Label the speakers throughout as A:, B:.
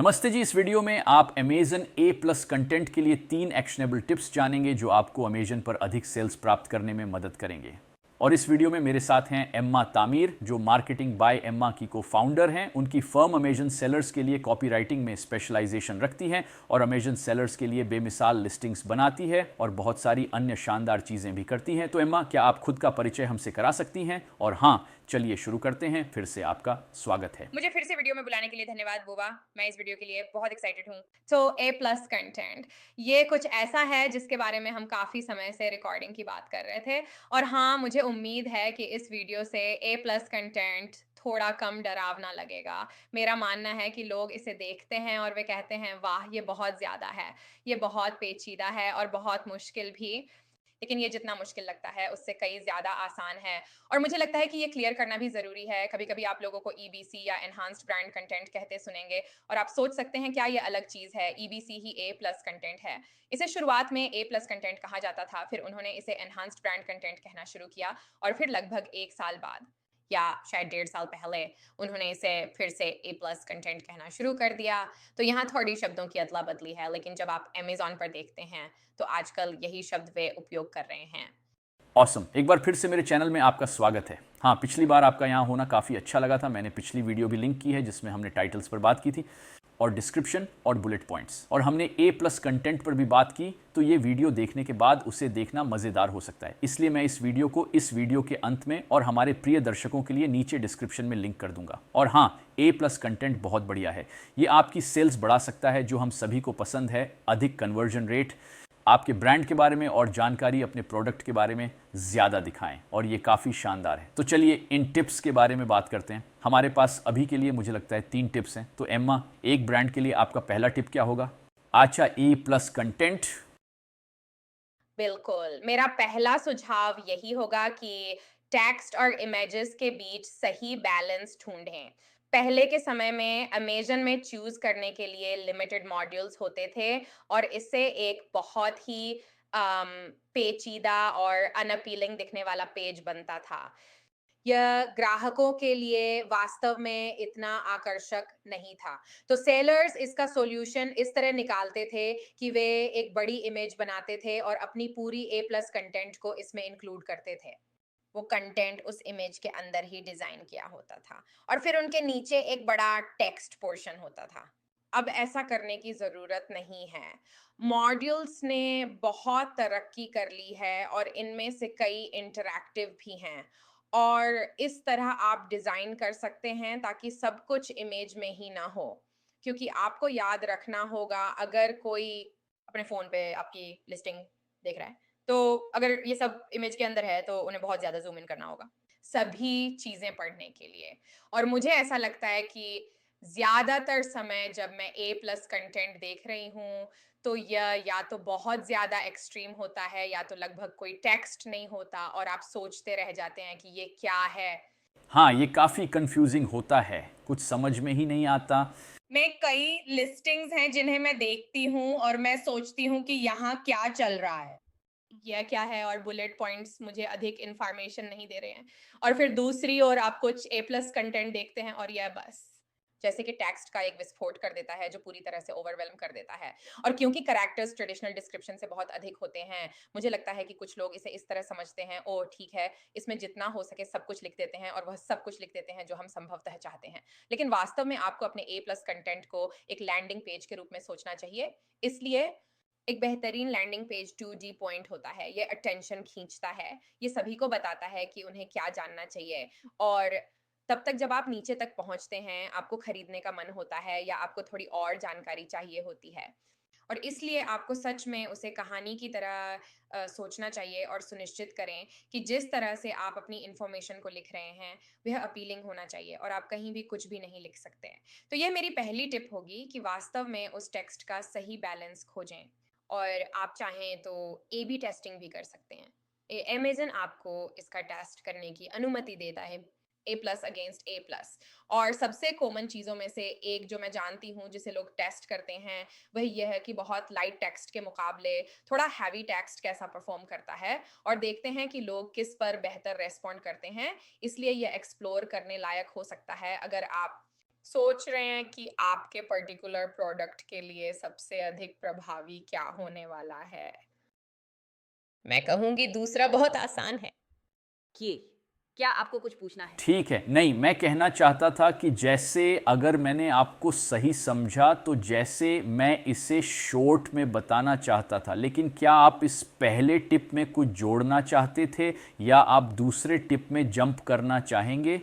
A: नमस्ते जी। इस वीडियो में आप अमेजन ए प्लस कंटेंट के लिए 3 एक्शनेबल टिप्स जानेंगे जो आपको अमेजन पर अधिक सेल्स प्राप्त करने में मदद करेंगे। और इस वीडियो में मेरे साथ हैं एम्मा तामीर, जो मार्केटिंग बाय एम्मा की को फाउंडर हैं। उनकी फर्म अमेजन सेलर्स के लिए कॉपीराइटिंग में स्पेशलाइजेशन रखती है और अमेजन सेलर्स के लिए बेमिसाल लिस्टिंग्स बनाती है और बहुत सारी अन्य शानदार चीज़ें भी करती हैं। तो एम्मा, क्या आप खुद का परिचय हमसे करा सकती हैं? और हाँ, चलिए शुरू करते हैं। फिर से आपका स्वागत है।
B: मुझे फिर से वीडियो में बुलाने के लिए धन्यवाद बुआ। मैं इस वीडियो के लिए बहुत एक्साइटेड हूँ। तो ए प्लस कंटेंट, ये कुछ ऐसा है जिसके बारे में हम काफ़ी समय से रिकॉर्डिंग की बात कर रहे थे। और हाँ, मुझे उम्मीद है कि इस वीडियो से ए प्लस कंटेंट थोड़ा कम डरावना लगेगा। मेरा मानना है कि लोग इसे देखते हैं और वे कहते हैं, वाह, ये बहुत ज़्यादा है, ये बहुत पेचीदा है और बहुत मुश्किल भी। लेकिन ये जितना मुश्किल लगता है उससे कई ज़्यादा आसान है। और मुझे लगता है कि ये क्लियर करना भी ज़रूरी है। कभी-कभी आप लोगों को ईबीसी या एनहांस्ड ब्रांड कंटेंट कहते सुनेंगे और आप सोच सकते हैं, क्या ये अलग चीज़ है? ईबीसी ही ए प्लस कंटेंट है। इसे शुरुआत में ए प्लस कंटेंट कहा जाता था, फिर उन्होंने इसे एनहांस्ड ब्रांड कंटेंट कहना शुरू किया और फिर लगभग 1 साल बाद या शायद 1.5 साल पहले उन्होंने इसे फिर से ए प्लस कंटेंट कहना शुरू कर दिया। तो यहाँ थोड़ी शब्दों की अदला-बदली है, लेकिन जब आप अमेज़न पर देखते हैं तो आजकल यही शब्द वे उपयोग कर रहे हैं।
A: ऑसम। एक बार फिर से मेरे चैनल में आपका स्वागत है। हाँ, पिछली बार आपका यहाँ होना काफ़ी अच्छा लगा था। मैंने पिछली वीडियो भी लिंक की है जिसमें हमने टाइटल्स पर बात की थी और डिस्क्रिप्शन और बुलेट पॉइंट्स, और हमने ए प्लस कंटेंट पर भी बात की। तो ये वीडियो देखने के बाद उसे देखना मज़ेदार हो सकता है, इसलिए मैं इस वीडियो को इस वीडियो के अंत में और हमारे प्रिय दर्शकों के लिए नीचे डिस्क्रिप्शन में लिंक कर दूंगा। और हाँ, ए प्लस कंटेंट बहुत बढ़िया है। ये आपकी सेल्स बढ़ा सकता है, जो हम सभी को पसंद है। अधिक कन्वर्जन रेट, आपके ब्रांड के बारे में और जानकारी अपने प्रोडक्ट के बारे में ज़्यादा दिखाएं, और ये काफ़ी शानदार है। तो चलिए इन टिप्स के बारे में बात करते हैं। हमारे पास अभी के लिए मुझे लगता है 3 टिप्स हैं। तो एम्मा, एक ब्रांड के लिए आपका पहला टिप क्या होगा? अच्छा, ए प्लस कंटेंट।
B: बिल्कुल, मेरा पहला सुझाव यही होगा कि टेक्स्ट और इमेजेस के बीच सही बैलेंस ढूँढें। पहले के समय में अमेज़न में चूज़ करने के लिए लिमिटेड मॉड्यूल्स होते थे और इससे एक बहुत ही अम, पेचीदा और अनअपीलिंग दिखने वाला पेज बनता था। यह ग्राहकों के लिए वास्तव में इतना आकर्षक नहीं था। तो सेलर्स इसका सॉल्यूशन इस तरह निकालते थे कि वे एक बड़ी इमेज बनाते थे और अपनी पूरी ए प्लस कंटेंट को इसमें इंक्लूड करते थे। वो कंटेंट उस इमेज के अंदर ही डिज़ाइन किया होता था और फिर उनके नीचे एक बड़ा टेक्स्ट पोर्शन होता था। अब ऐसा करने की ज़रूरत नहीं है। मॉड्यूल्स ने बहुत तरक्की कर ली है और इनमें से कई इंटरैक्टिव भी हैं। और इस तरह आप डिज़ाइन कर सकते हैं ताकि सब कुछ इमेज में ही ना हो। क्योंकि आपको याद रखना होगा, अगर कोई अपने फ़ोन पे आपकी लिस्टिंग देख रहा है, तो अगर ये सब इमेज के अंदर है तो उन्हें बहुत ज़्यादा ज़ूम इन करना होगा, सभी चीज़ें पढ़ने के लिए। और मुझे ऐसा लगता है कि ज़्यादातर समय जब मैं ए प्लस कंटेंट देख रही हूँ, तो यह या तो बहुत ज़्यादा एक्सट्रीम होता है या तो लगभग कोई टेक्स्ट नहीं होता और आप सोचते रह जाते हैं कि ये क्या है?
A: हाँ, ये काफ़ी कंफ्यूजिंग होता है, कुछ समझ में ही नहीं आता।
B: मैं कई लिस्टिंग्स हैं जिन्हें मैं देखती हूँ और मैं सोचती हूँ कि यहाँ क्या चल रहा है? यह क्या है? और बुलेट पॉइंट्स मुझे अधिक इन्फॉर्मेशन नहीं दे रहे हैं। और फिर दूसरी ओर आप कुछ ए प्लस कंटेंट देखते हैं और यह बस जैसे कि टेक्स्ट का एक विस्फोट कर देता है जो पूरी तरह से ओवरवेल्म कर देता है। और क्योंकि कैरेक्टर्स ट्रेडिशनल डिस्क्रिप्शन से बहुत अधिक होते हैं, मुझे लगता है कि कुछ लोग इसे इस तरह समझते हैं, ओह ठीक है, इसमें जितना हो सके सब कुछ लिख देते हैं और वह सब कुछ लिख देते हैं जो हम संभवतः चाहते हैं। लेकिन वास्तव में आपको अपने ए प्लस कंटेंट को एक लैंडिंग पेज के रूप में सोचना चाहिए। इसलिए एक बेहतरीन लैंडिंग पेज 2D पॉइंट होता है। ये अटेंशन खींचता है। ये सभी को बताता है कि उन्हें क्या जानना चाहिए। और तब तक जब आप नीचे तक पहुँचते हैं, आपको खरीदने का मन होता है या आपको थोड़ी और जानकारी चाहिए होती है। और इसलिए आपको सच में उसे कहानी की तरह सोचना चाहिए और सुनिश्चित करें कि जिस तरह से आप अपनी इन्फॉर्मेशन को लिख रहे हैं, वह अपीलिंग होना चाहिए और आप कहीं भी कुछ भी नहीं लिख सकते हैं। तो यह मेरी पहली टिप होगी कि वास्तव में उस टेक्स्ट का सही बैलेंस खोजें। और आप चाहें तो ए बी टेस्टिंग भी कर सकते हैं। अमेजन आपको इसका टेस्ट करने की अनुमति देता है, ए प्लस अगेंस्ट ए प्लस। और सबसे कॉमन चीज़ों में से एक जो मैं जानती हूँ जिसे लोग टेस्ट करते हैं, वह यह है कि बहुत लाइट टेक्स्ट के मुकाबले थोड़ा हैवी टेक्स्ट कैसा परफॉर्म करता है और देखते हैं कि लोग किस पर बेहतर रेस्पॉन्ड करते हैं। इसलिए यह एक्सप्लोर करने लायक हो सकता है अगर आप सोच रहे हैं कि आपके पर्टिकुलर प्रोडक्ट के लिए सबसे अधिक प्रभावी क्या होने वाला है? मैं कहूँगी दूसरा बहुत आसान है।
C: कि क्या आपको कुछ पूछना है?
A: ठीक है, नहीं, मैं कहना चाहता था कि जैसे अगर मैंने आपको सही समझा तो जैसे मैं इसे शॉर्ट में बताना चाहता था, लेकिन क्या आप इस पहले टिप में कुछ जोड़ना चाहते थे या आप दूसरे टिप में जंप करना चाहेंगे?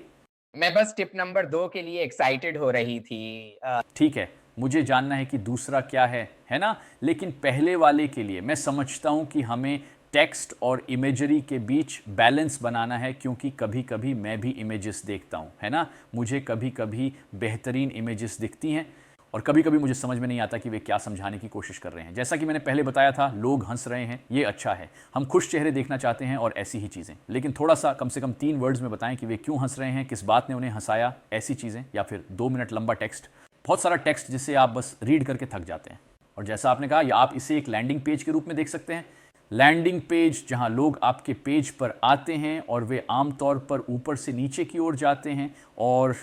D: मैं बस टिप नंबर 2 के लिए एक्साइटेड हो रही थी।
A: ठीक है, मुझे जानना है कि दूसरा क्या है ना? लेकिन पहले वाले के लिए मैं समझता हूं कि हमें टेक्स्ट और इमेजरी के बीच बैलेंस बनाना है, क्योंकि कभी कभी मैं भी इमेजेस देखता हूं, है ना? मुझे कभी कभी बेहतरीन इमेजेस दिखती हैं और कभी कभी मुझे समझ में नहीं आता कि वे क्या समझाने की कोशिश कर रहे हैं। जैसा कि मैंने पहले बताया था, लोग हंस रहे हैं, ये अच्छा है, हम खुश चेहरे देखना चाहते हैं और ऐसी ही चीज़ें। लेकिन थोड़ा सा कम से कम 3 वर्ड्स में बताएं कि वे क्यों हंस रहे हैं, किस बात ने उन्हें हंसाया, ऐसी चीज़ें। या फिर 2 मिनट लंबा टेक्स्ट, बहुत सारा टेक्स्ट जिसे आप बस रीड करके थक जाते हैं। और जैसा आपने कहा, या आप इसे एक लैंडिंग पेज के रूप में देख सकते हैं। लैंडिंग पेज जहां लोग आपके पेज पर आते हैं और वे आमतौर पर ऊपर से नीचे की ओर जाते हैं, और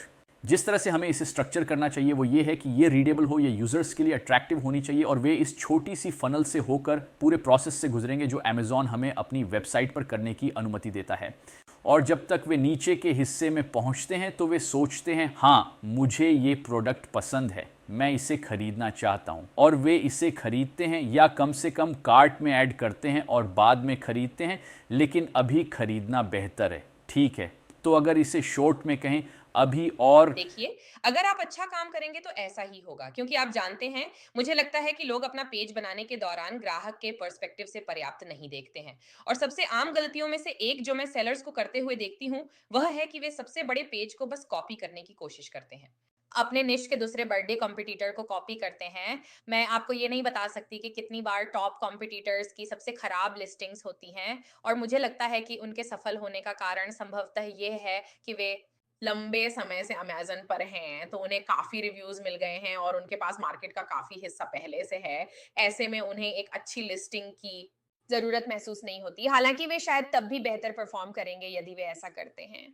A: जिस तरह से हमें इसे स्ट्रक्चर करना चाहिए वो ये है कि ये रीडेबल हो, ये यूज़र्स के लिए अट्रैक्टिव होनी चाहिए और वे इस छोटी सी फनल से होकर पूरे प्रोसेस से गुजरेंगे जो अमेज़ॉन हमें अपनी वेबसाइट पर करने की अनुमति देता है। और जब तक वे नीचे के हिस्से में पहुंचते हैं तो वे सोचते हैं, हाँ मुझे ये प्रोडक्ट पसंद है, मैं इसे खरीदना चाहता हूं, और वे इसे खरीदते हैं या कम से कम कार्ट में ऐड करते हैं और बाद में खरीदते हैं, लेकिन अभी खरीदना बेहतर है। ठीक है, तो अगर इसे शॉर्ट में कहें, अभी और
B: देखिए, अगर आप अच्छा काम करेंगे तो ऐसा ही होगा, क्योंकि आप जानते हैं, मुझे लगता है कि लोग अपना पेज बनाने के दौरान ग्राहक के पर्सपेक्टिव से पर्याप्त नहीं देखते हैं। और सबसे आम गलतियों में से एक जो मैं सेलर्स को करते हुए देखती हूँ, वह है कि वे सबसे बड़े पेज को बस कॉपी करने की कोशिश करते हैं। अपने निश के दूसरे बड़े कॉम्पिटिटर को कॉपी करते हैं। मैं आपको ये नहीं बता सकती कि कितनी बार टॉप कॉम्पिटिटर्स की सबसे खराब लिस्टिंग्स होती हैं, और मुझे लगता है कि उनके सफल होने का कारण संभवतः ये है कि वे लंबे समय से अमेज़न पर हैं, तो उन्हें काफ़ी रिव्यूज़ मिल गए हैं और उनके पास मार्केट का काफ़ी हिस्सा पहले से है। ऐसे में उन्हें एक अच्छी लिस्टिंग की ज़रूरत महसूस नहीं होती। हालाँकि वे शायद तब भी बेहतर परफ़ॉर्म करेंगे यदि वे ऐसा करते हैं।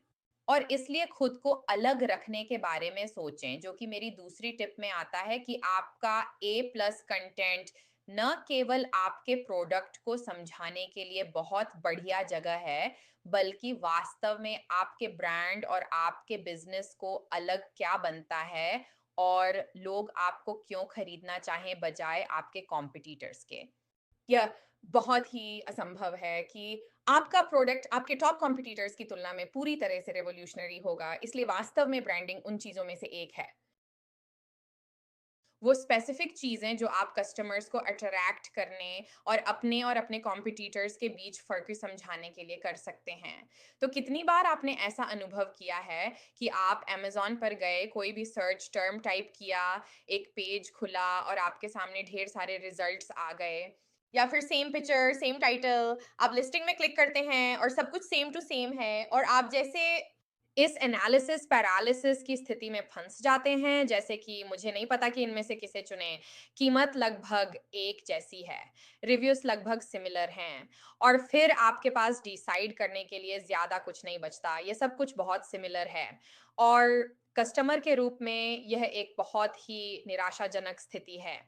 B: और इसलिए खुद को अलग रखने के बारे में सोचें, जो कि मेरी दूसरी टिप में आता है कि आपका ए प्लस कंटेंट न केवल आपके प्रोडक्ट को समझाने के लिए बहुत बढ़िया जगह है, बल्कि वास्तव में आपके ब्रांड और आपके बिजनेस को अलग क्या बनता है और लोग आपको क्यों खरीदना चाहें बजाय आपके कॉम्पिटिटर्स के। यह बहुत ही असंभव है कि आपका प्रोडक्ट आपके टॉप कॉम्पिटिटर्स की तुलना में पूरी तरह से रेवोल्यूशनरी होगा, इसलिए वास्तव में ब्रांडिंग उन चीज़ों में से एक है। वो स्पेसिफिक चीज़ें जो आप कस्टमर्स को अट्रैक्ट करने और अपने कॉम्पिटिटर्स के बीच फ़र्क समझाने के लिए कर सकते हैं। तो कितनी बार आपने ऐसा अनुभव किया है कि आप अमेज़न पर गए, कोई भी सर्च टर्म टाइप किया, एक पेज खुला और आपके सामने ढेर सारे रिज़ल्ट्स आ गए, या फिर सेम पिक्चर, सेम टाइटल, आप लिस्टिंग में क्लिक करते हैं और सब कुछ सेम टू सेम है और आप जैसे इस एनालिसिस पैरालिसिस की स्थिति में फंस जाते हैं, जैसे कि मुझे नहीं पता कि इनमें से किसे चुनें। कीमत लगभग एक जैसी है, रिव्यूज़ लगभग सिमिलर हैं और फिर आपके पास डिसाइड करने के लिए ज़्यादा कुछ नहीं बचता। ये सब कुछ बहुत सिमिलर है और कस्टमर के रूप में यह एक बहुत ही निराशाजनक स्थिति है।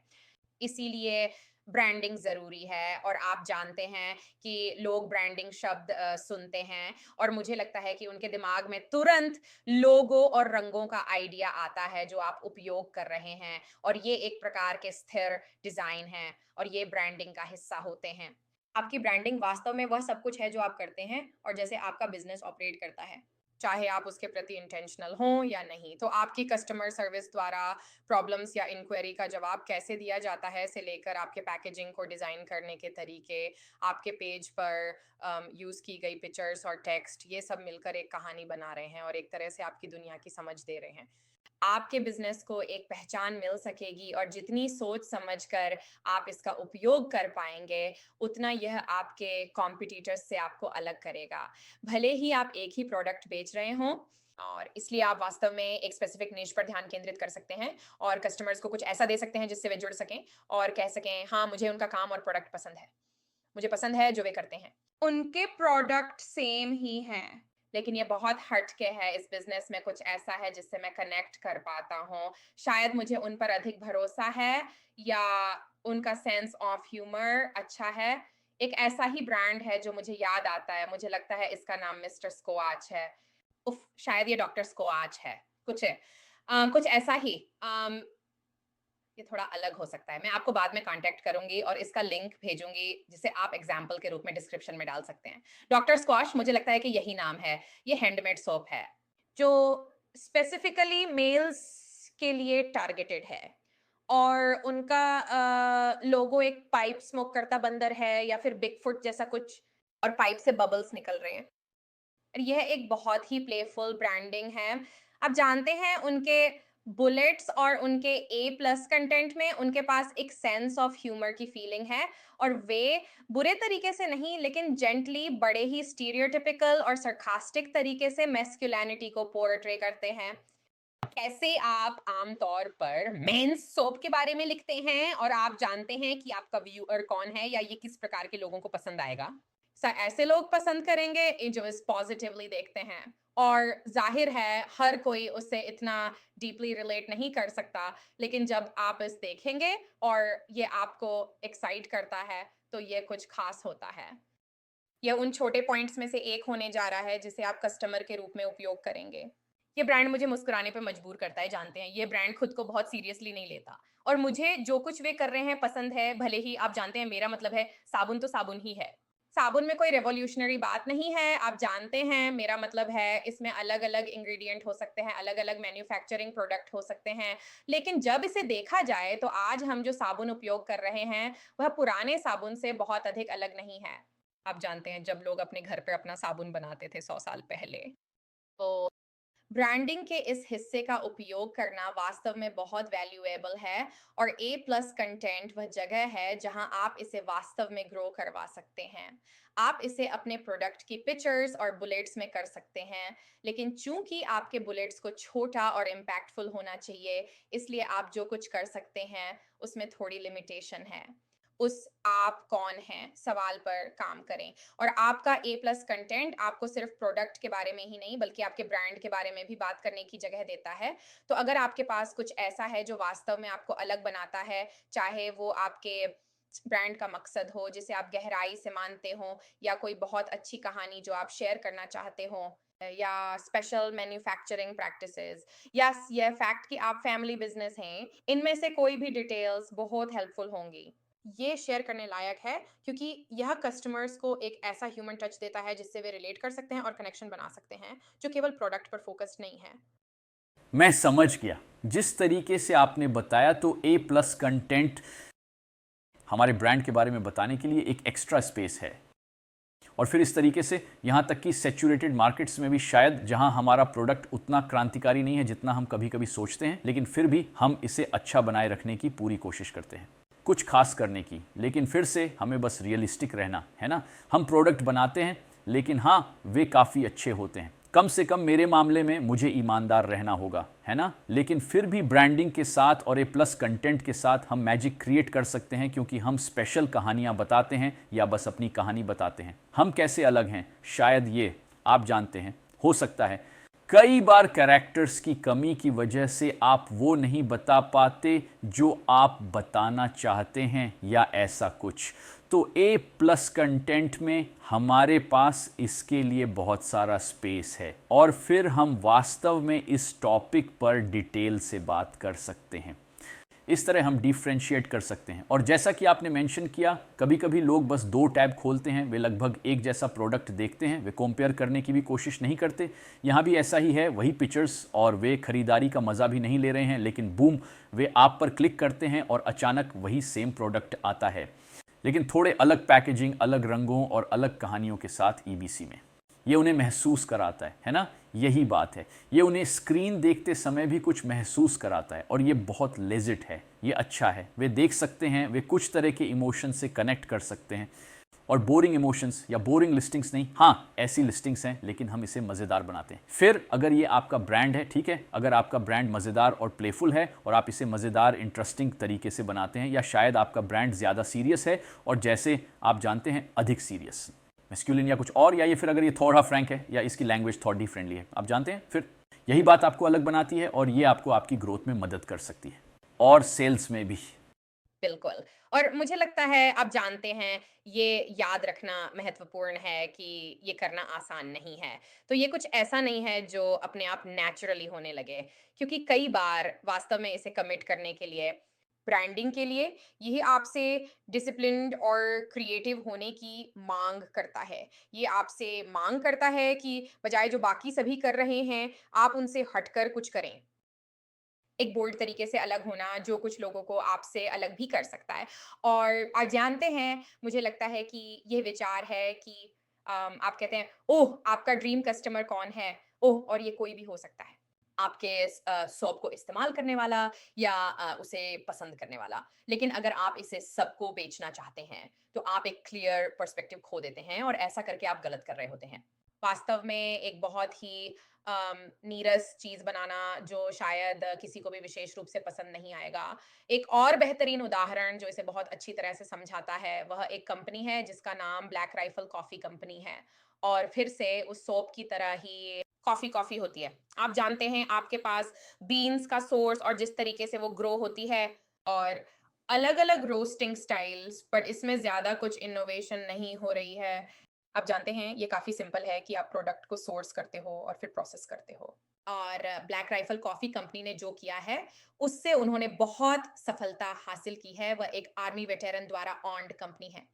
B: इसीलिए ब्रांडिंग ज़रूरी है और आप जानते हैं कि लोग ब्रांडिंग शब्द सुनते हैं और मुझे लगता है कि उनके दिमाग में तुरंत लोगो और रंगों का आइडिया आता है जो आप उपयोग कर रहे हैं, और ये एक प्रकार के स्थिर डिज़ाइन हैं और ये ब्रांडिंग का हिस्सा होते हैं। आपकी ब्रांडिंग वास्तव में वह सब कुछ है जो आप करते हैं और जैसे आपका बिज़नेस ऑपरेट करता है, चाहे आप उसके प्रति इंटेंशनल हों या नहीं। तो आपकी कस्टमर सर्विस द्वारा प्रॉब्लम्स या इंक्वायरी का जवाब कैसे दिया जाता है से लेकर आपके पैकेजिंग को डिज़ाइन करने के तरीके, आपके पेज पर यूज़ की गई पिक्चर्स और टेक्स्ट, ये सब मिलकर एक कहानी बना रहे हैं और एक तरह से आपकी दुनिया की समझ दे रहे हैं। आपके बिजनेस को एक पहचान मिल सकेगी और जितनी सोच समझकर आप इसका उपयोग कर पाएंगे, उतना यह आपके कॉम्पिटिटर्स से आपको अलग करेगा। भले ही आप एक ही प्रोडक्ट बेच रहे हों, और इसलिए आप वास्तव में एक स्पेसिफिक निश पर ध्यान केंद्रित कर सकते हैं और कस्टमर्स को कुछ ऐसा दे सकते हैं जिससे वे जुड़ सकें और कह सकें, हाँ मुझे उनका काम और प्रोडक्ट पसंद है, मुझे पसंद है जो वे करते हैं। उनके प्रोडक्ट सेम ही हैं, लेकिन ये बहुत हटके है, इस बिजनेस में कुछ ऐसा है जिससे मैं कनेक्ट कर पाता हूँ। शायद मुझे उन पर अधिक भरोसा है या उनका सेंस ऑफ ह्यूमर अच्छा है। एक ऐसा ही ब्रांड है जो मुझे याद आता है, मुझे लगता है इसका नाम मिस्टर स्क्वाच है। उफ, शायद ये डॉक्टर स्क्वाच है, कुछ है। कुछ ऐसा ही। ये थोड़ा अलग हो सकता है। मैं आपको बाद में कॉन्टैक्ट करूँगी और इसका लिंक भेजूँगी, जिसे आप एग्ज़ाम्पल के रूप में डिस्क्रिप्शन में डाल सकते हैं। डॉक्टर स्क्वाश मुझे लगता है कि यही नाम है। ये हैंडमेड सोप है, जो स्पेसिफिकली मेल्स के लिए टारगेटेड है और उनका लोगो एक पाइप स्मोक करता बंदर है या फिर बिगफुट जैसा कुछ और पाइप से बबल्स निकल रहे हैं। और यह एक बहुत ही प्लेफुल ब्रांडिंग है। आप जानते हैं उनके बुलेट्स और उनके ए प्लस कंटेंट में उनके पास एक सेंस ऑफ ह्यूमर की फीलिंग है और वे बुरे तरीके से नहीं लेकिन जेंटली बड़े ही स्टीरियोटिपिकल और सरकास्टिक तरीके से मैस्कुलिनिटी को पोर्ट्रे करते हैं। कैसे आप आमतौर पर मेंस सोप के बारे में लिखते हैं और आप जानते हैं कि आपका व्यूअर कौन है या ये किस प्रकार के लोगों को पसंद आएगा। ऐसे लोग पसंद करेंगे जो इस पॉजिटिवली देखते हैं और जाहिर है हर कोई उससे इतना डीपली रिलेट नहीं कर सकता, लेकिन जब आप इस देखेंगे और ये आपको एक्साइट करता है तो ये कुछ खास होता है। यह उन छोटे पॉइंट्स में से एक होने जा रहा है जिसे आप कस्टमर के रूप में उपयोग करेंगे। ये ब्रांड मुझे मुस्कुराने पे मजबूर करता है, जानते हैं। ये ब्रांड खुद को बहुत सीरियसली नहीं लेता और मुझे जो कुछ वे कर रहे हैं पसंद है, भले ही आप जानते हैं मेरा मतलब है साबुन तो साबुन ही है। साबुन में कोई रेवोल्यूशनरी बात नहीं है, आप जानते हैं मेरा मतलब है इसमें अलग-अलग इंग्रेडिएंट हो सकते हैं, अलग-अलग मैन्युफैक्चरिंग प्रोडक्ट हो सकते हैं, लेकिन जब इसे देखा जाए तो आज हम जो साबुन उपयोग कर रहे हैं, वह पुराने साबुन से बहुत अधिक अलग नहीं है। आप जानते हैं जब लोग अपने घर पे अपना साबुन बनाते थे 100 साल पहले। तो ब्रांडिंग के इस हिस्से का उपयोग करना वास्तव में बहुत वैल्यूएबल है और ए प्लस कंटेंट वह जगह है जहां आप इसे वास्तव में ग्रो करवा सकते हैं। आप इसे अपने प्रोडक्ट की पिक्चर्स और बुलेट्स में कर सकते हैं, लेकिन चूंकि आपके बुलेट्स को छोटा और इम्पैक्टफुल होना चाहिए, इसलिए आप जो कुछ कर सकते हैं उसमें थोड़ी लिमिटेशन है। उस आप कौन हैं सवाल पर काम करें और आपका ए प्लस कंटेंट आपको सिर्फ प्रोडक्ट के बारे में ही नहीं बल्कि आपके ब्रांड के बारे में भी बात करने की जगह देता है। तो अगर आपके पास कुछ ऐसा है जो वास्तव में आपको अलग बनाता है, चाहे वो आपके ब्रांड का मकसद हो जिसे आप गहराई से मानते हो या कोई बहुत अच्छी कहानी जो आप शेयर करना चाहते हो या स्पेशल मैन्युफैक्चरिंग प्रैक्टिसेस या यह फैक्ट कि आप फैमिली बिजनेस हैं, इनमें से कोई भी डिटेल्स बहुत हेल्पफुल होंगी। ये शेयर करने लायक है क्योंकि यह कस्टमर्स को एक ऐसा ह्यूमन टच देता है जिससे वे रिलेट कर सकते हैं और कनेक्शन बना सकते हैं, जो केवल प्रोडक्ट पर फोकस्ड नहीं है।
A: मैं समझ गया जिस तरीके से आपने बताया। तो ए प्लस कंटेंट हमारे ब्रांड के बारे में बताने के लिए एक एक्स्ट्रा स्पेस है और फिर इस तरीके से यहाँ तक कि सैचुरेटेड मार्केट्स में भी शायद जहाँ हमारा प्रोडक्ट उतना क्रांतिकारी नहीं है जितना हम कभी कभी सोचते हैं, लेकिन फिर भी हम इसे अच्छा बनाए रखने की पूरी कोशिश करते हैं, कुछ खास करने की। लेकिन फिर से हमें बस रियलिस्टिक रहना है ना। हम प्रोडक्ट बनाते हैं लेकिन हाँ वे काफ़ी अच्छे होते हैं। कम से कम मेरे मामले में मुझे ईमानदार रहना होगा, है ना। लेकिन फिर भी ब्रांडिंग के साथ और ए प्लस कंटेंट के साथ हम मैजिक क्रिएट कर सकते हैं, क्योंकि हम स्पेशल कहानियाँ बताते हैं या बस अपनी कहानी बताते हैं। हम कैसे अलग हैं शायद ये आप जानते हैं। हो सकता है कई बार कैरेक्टर्स की कमी की वजह से आप वो नहीं बता पाते जो आप बताना चाहते हैं या ऐसा कुछ। तो ए प्लस कंटेंट में हमारे पास इसके लिए बहुत सारा स्पेस है और फिर हम वास्तव में इस टॉपिक पर डिटेल से बात कर सकते हैं। इस तरह हम डिफ्रेंशिएट कर सकते हैं। और जैसा कि आपने मेंशन किया, कभी कभी लोग बस 2 टैब खोलते हैं, वे लगभग एक जैसा प्रोडक्ट देखते हैं, वे कंपेयर करने की भी कोशिश नहीं करते। यहाँ भी ऐसा ही है, वही पिक्चर्स और वे खरीदारी का मज़ा भी नहीं ले रहे हैं, लेकिन बूम वे आप पर क्लिक करते हैं और अचानक वही सेम प्रोडक्ट आता है, लेकिन थोड़े अलग पैकेजिंग, अलग रंगों और अलग कहानियों के साथ ईबीसी में। ये उन्हें महसूस कराता है ना। यही बात है, ये उन्हें स्क्रीन देखते समय भी कुछ महसूस कराता है और ये बहुत लेजिट है, ये अच्छा है। वे देख सकते हैं, वे कुछ तरह के इमोशन से कनेक्ट कर सकते हैं। और बोरिंग इमोशंस या बोरिंग लिस्टिंग्स नहीं, हाँ ऐसी लिस्टिंग्स हैं, लेकिन हम इसे मज़ेदार बनाते हैं। फिर अगर ये आपका ब्रांड है, ठीक है, अगर आपका ब्रांड मज़ेदार और प्लेफुल है और आप इसे मज़ेदार इंटरेस्टिंग तरीके से बनाते हैं, या शायद आपका ब्रांड ज़्यादा सीरियस है और जैसे आप जानते हैं अधिक सीरियस, मैस्कुलिन या कुछ और, या ये फिर अगर ये थोड़ा फ्रैंक है या इसकी लैंग्वेज थोड़ी फ्रेंडली है, आप जानते हैं, फिर यही बात आपको अलग बनाती है और ये आपको आपकी ग्रोथ में मदद कर सकती है, और सेल्स में भी।
B: बिल्कुल। और मुझे लगता है आप जानते हैं, ये याद रखना महत्वपूर्ण है कि ये करना आसान नहीं है। तो ये कुछ ऐसा नहीं है जो अपने आप नेचुरली होने लगे, क्योंकि कई बार वास्तव में इसे कमिट करने के लिए, ब्रांडिंग के लिए, यही आपसे डिसिप्लिन्ड और क्रिएटिव होने की माँग करता है। ये आपसे माँग करता है कि बजाय जो बाकी सभी कर रहे हैं, आप उनसे हटकर कुछ करें। एक बोल्ड तरीके से अलग होना, जो कुछ लोगों को आपसे अलग भी कर सकता है। और आप जानते हैं, मुझे लगता है कि ये विचार है कि आप कहते हैं, "ओह! आपका ड्रीम कस्टमर कौन है?" ओह! और ये कोई भी हो सकता है। आपके सोप को इस्तेमाल करने वाला या उसे पसंद करने वाला। लेकिन अगर आप इसे सबको बेचना चाहते हैं, तो आप एक क्लियर पर्सपेक्टिव खो देते हैं और ऐसा करके आप गलत कर रहे होते हैं। वास्तव में एक बहुत ही नीरस चीज़ बनाना जो शायद किसी को भी विशेष रूप से पसंद नहीं आएगा। एक और बेहतरीन उदाहरण जो इसे बहुत अच्छी तरह से समझाता है, वह एक कंपनी है जिसका नाम ब्लैक राइफल कॉफ़ी कंपनी है। और फिर से उस सोप की तरह ही कॉफ़ी होती है। आप जानते हैं, आपके पास बीन्स का सोर्स और जिस तरीके से वो ग्रो होती है, और अलग-अलग रोस्टिंग स्टाइल्स, बट इसमें ज़्यादा कुछ इनोवेशन नहीं हो रही है। आप जानते हैं, ये काफ़ी सिंपल है कि आप प्रोडक्ट को सोर्स करते हो और फिर प्रोसेस करते हो। और ब्लैक राइफल कॉफ़ी कंपनी ने जो किया है, उससे उन्होंने बहुत सफलता हासिल की है। वह एक आर्मी वेटरन द्वारा ऑन्ड कंपनी है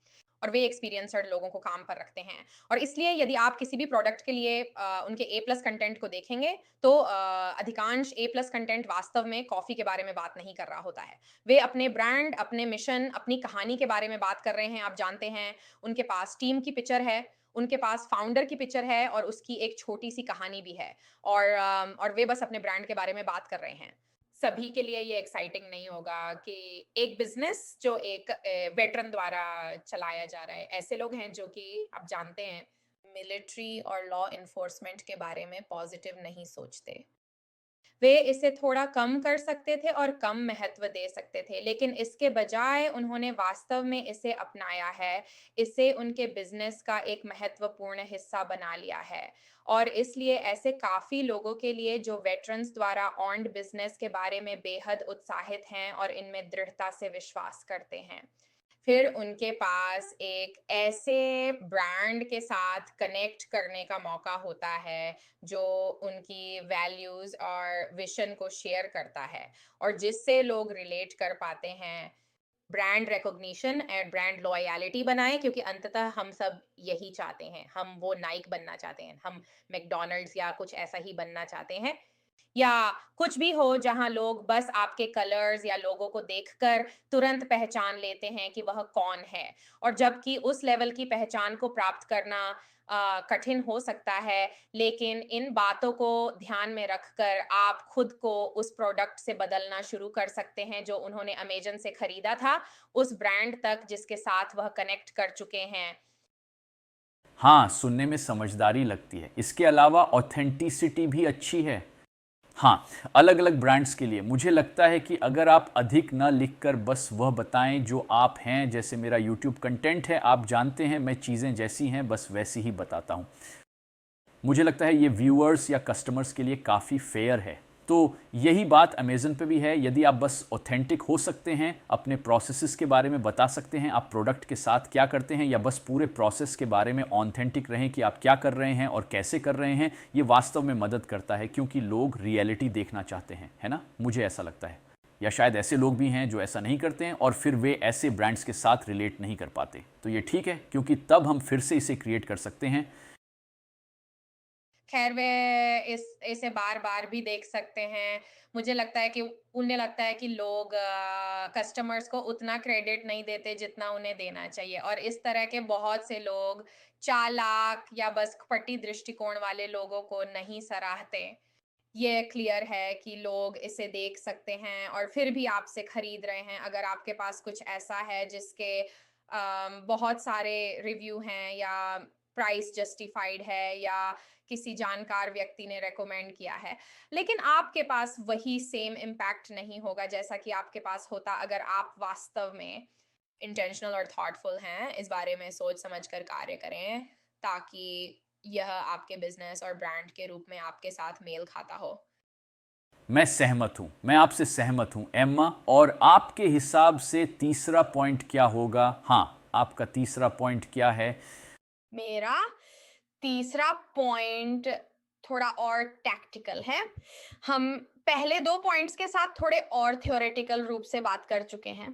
B: और वे एक्सपीरियंस्ड लोगों को काम पर रखते हैं। और इसलिए यदि आप किसी भी प्रोडक्ट के लिए उनके ए प्लस कंटेंट को देखेंगे, तो अधिकांश ए प्लस कंटेंट वास्तव में कॉफ़ी के बारे में बात नहीं कर रहा होता है। वे अपने ब्रांड, अपने मिशन, अपनी कहानी के बारे में बात कर रहे हैं। आप जानते हैं, उनके पास टीम की पिक्चर है, उनके पास फाउंडर की पिक्चर है और उसकी एक छोटी-सी कहानी भी है। और वे बस अपने ब्रांड के बारे में बात कर रहे हैं। सभी के लिए ये एक्साइटिंग नहीं होगा कि एक बिज़नेस जो एक वेटरन द्वारा चलाया जा रहा है। ऐसे लोग हैं जो कि आप जानते हैं, मिलिट्री और लॉ एनफोर्समेंट के बारे में पॉज़िटिव नहीं सोचते। वे इसे थोड़ा कम कर सकते थे और कम महत्व दे सकते थे, लेकिन इसके बजाय उन्होंने वास्तव में इसे अपनाया है, इसे उनके बिज़नेस का एक महत्वपूर्ण हिस्सा बना लिया है। और इसलिए ऐसे काफ़ी लोगों के लिए जो वेटरन्स द्वारा ऑन्ड बिज़नेस के बारे में बेहद उत्साहित हैं और इनमें दृढ़ता से विश्वास करते हैं। फिर उनके पास एक ऐसे ब्रांड के साथ कनेक्ट करने का मौका होता है, जो उनकी वैल्यूज़ और विज़न को शेयर करता है और जिससे लोग रिलेट कर पाते हैं। Brand recognition and brand loyalty बनाएँ, क्योंकि अंततः हम सब यही चाहते हैं। हम वो नाइक बनना चाहते हैं, हम मैकडॉनल्ड्स या कुछ ऐसा ही बनना चाहते हैं। या कुछ भी हो जहाँ लोग बस आपके कलर्स या लोगो को देखकर तुरंत पहचान लेते हैं कि वह कौन है। और जबकि उस लेवल की पहचान को प्राप्त करना कठिन हो सकता है, लेकिन इन बातों को ध्यान में रखकर आप खुद को उस प्रोडक्ट से बदलना शुरू कर सकते हैं जो उन्होंने अमेज़न से खरीदा था, उस ब्रांड तक जिसके साथ वह कनेक्ट कर चुके हैं।
A: हाँ, सुनने में समझदारी लगती है। इसके अलावा ऑथेंटिसिटी भी अच्छी है। हाँ, अलग-अलग ब्रांड्स के लिए मुझे लगता है कि अगर आप अधिक न लिखकर बस वह बताएं जो आप हैं, जैसे मेरा यूट्यूब कंटेंट है, आप जानते हैं मैं चीज़ें जैसी हैं बस वैसी ही बताता हूँ। मुझे लगता है ये व्यूअर्स या कस्टमर्स के लिए काफ़ी फेयर है। तो यही बात अमेज़न पे भी है। यदि आप बस ऑथेंटिक हो सकते हैं, अपने प्रोसेसेस के बारे में बता सकते हैं, आप प्रोडक्ट के साथ क्या करते हैं, या बस पूरे प्रोसेस के बारे में ऑथेंटिक रहें कि आप क्या कर रहे हैं और कैसे कर रहे हैं, ये वास्तव में मदद करता है, क्योंकि लोग रियलिटी देखना चाहते हैं, है ना? मुझे ऐसा लगता है। या शायद ऐसे लोग भी हैं जो ऐसा नहीं करते हैं और फिर वे ऐसे ब्रांड्स के साथ रिलेट नहीं कर पाते। तो ये ठीक है, क्योंकि तब हम फिर से इसे क्रिएट कर सकते हैं।
B: खैर, वे इसे बार-बार भी देख सकते हैं। मुझे लगता है कि उन्हें लगता है कि लोग कस्टमर्स को उतना क्रेडिट नहीं देते जितना उन्हें देना चाहिए, और इस तरह के बहुत से लोग चालाक या बस कपटी दृष्टिकोण वाले लोगों को नहीं सराहते। ये क्लियर है कि लोग इसे देख सकते हैं और फिर भी आपसे खरीद रहे हैं। अगर आपके पास कुछ ऐसा है जिसके बहुत सारे रिव्यू हैं, या प्राइस जस्टिफाइड है, या किसी जानकार व्यक्ति ने रेकमेंड किया है, लेकिन आपके पास वही सेम इम्पैक्ट नहीं होगा जैसा कि आपके पास होता अगर आप वास्तव में इंटेंशनल और थॉटफुल हैं, इस बारे में सोच समझ कर कार्य करें। ताकि यह आपके बिजनेस और ब्रांड के रूप में आपके साथ मेल खाता हो।
A: मैं सहमत हूं, मैं आपसे सहमत हूं एम्मा। और आपके हिसाब से तीसरा पॉइंट क्या होगा? हाँ, आपका तीसरा पॉइंट क्या है?
B: मेरा तीसरा पॉइंट थोड़ा और टैक्टिकल है। हम पहले दो पॉइंट्स के साथ थोड़े और थ्योरेटिकल रूप से बात कर चुके हैं।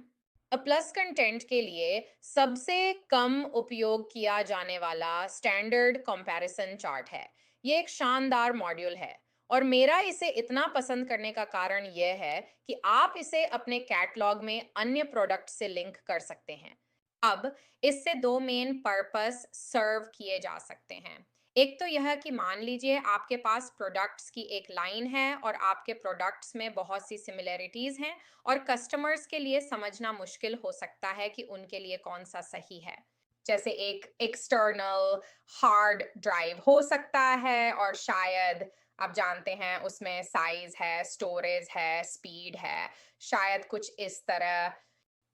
B: प्लस कंटेंट के लिए सबसे कम उपयोग किया जाने वाला स्टैंडर्ड कंपैरिजन चार्ट है। ये एक शानदार मॉड्यूल है और मेरा इसे इतना पसंद करने का कारण यह है कि आप इसे अपने कैटलॉग में अन्य प्रोडक्ट से लिंक कर सकते हैं। अब इससे दो मेन पर्पस सर्व किए जा सकते हैं। एक तो यह कि मान लीजिए आपके पास प्रोडक्ट्स की एक लाइन है और आपके प्रोडक्ट्स में बहुत सी सिमिलरिटीज हैं और कस्टमर्स के लिए समझना मुश्किल हो सकता है कि उनके लिए कौन सा सही है। जैसे एक एक्सटर्नल हार्ड ड्राइव हो सकता है और शायद आप जानते हैं उसमें साइज है, स्टोरेज है, स्पीड है, शायद कुछ इस तरह